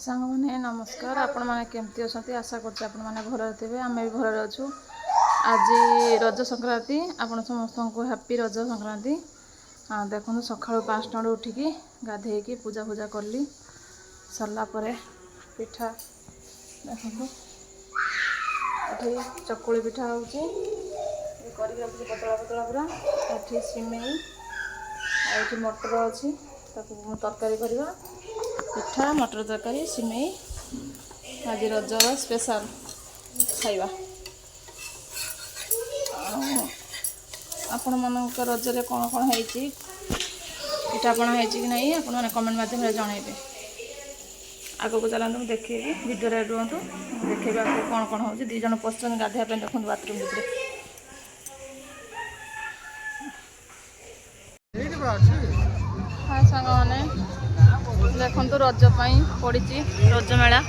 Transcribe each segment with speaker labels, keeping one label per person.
Speaker 1: सांग मैंने नमस्कार आपण मैंने केमती अच्छा आशा कर भर थे आम भी भर अच्छु। आज रज संक्रांति आपण समस्त को हैप्पी रज संक्रांति। हाँ देखो सका 5 टा उठिकी गाधे पूजा पूजा कली सरलापर पिठा देखो ये चकुली पिठा हो पतला पतला पूरा ये सिमेई आ मटर अच्छी तरकारी करवा पिठा मटर तरकारी सिमेई आज रजर स्पेशल खाइबा। आपण मानक रजरे कौन कौन है पिठापणा है कि नहीं आपण मैंने कमेंट माध्यम जनइबे। आगो को चलते मुझे देखी वीडियो रुहतु देखेबी आगे कौन कौन हो दी जन पसंद गाधेबा देखो बाथरूम भितर। हाँ सांग मैंने देखु रज पड़ी रज मेला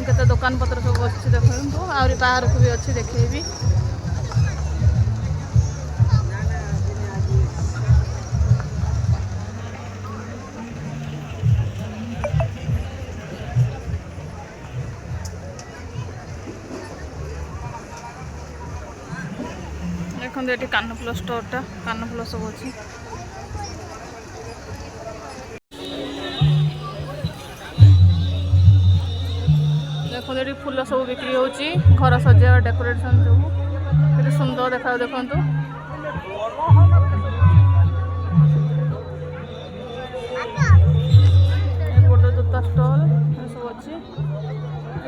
Speaker 1: केते दुकान पत्र सब अच्छी देखो आहरी बाहर को भी अच्छी देखेबी। देखो ये कानफुल स्टोरटा कानफुल सब अच्छी देखो ये फूल सब बिक्री होची घर सजा डेकोरेशन सब ये सुंदर देखा देखो बड़ जूता स्टॉल सब अच्छी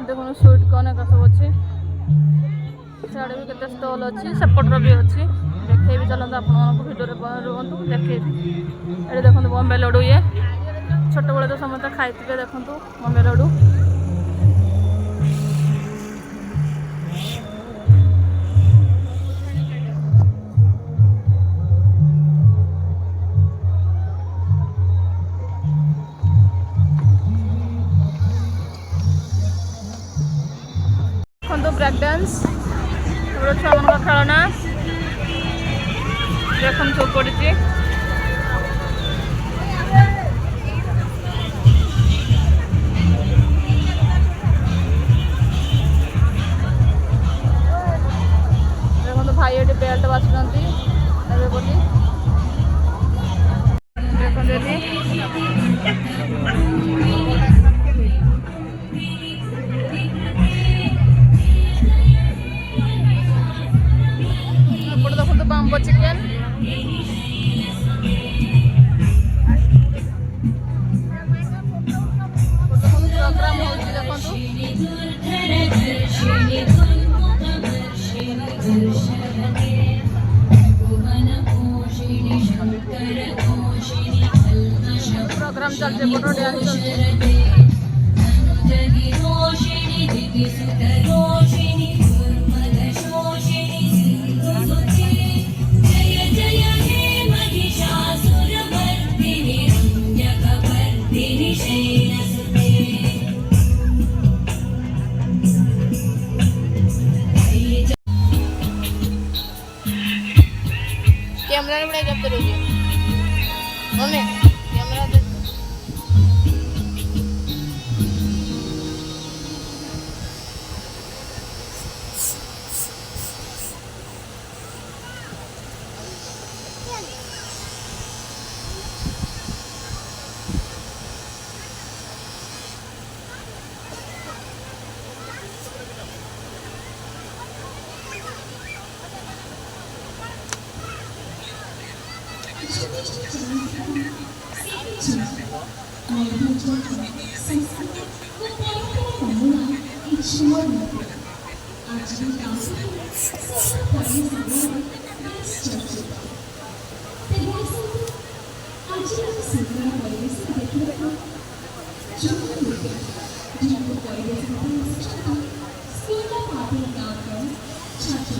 Speaker 1: देखो स्वीट कॉर्न का सब अच्छी सियाड़े भी केते स्टॉल अच्छी सेपटर भी अच्छी देखे भी चलते आपको भिडियो रुहतु देखे ये देखो बॉम्बे लड्डू ये छोट बड़े तो समस्त खाई देखो बॉम्बे लड्डू ब्रेक डांस छुआ मान खेलना देख सब पड़ी देखो भाई ये बेल्ट बाछुंट बोली देखो बाम्बो चिकेन प्रोग्राम प्रोग्राम चलते फोटो डांस चलते कैमरा बड़ा जब करोगे मम्मी कैमरा दे
Speaker 2: छात्र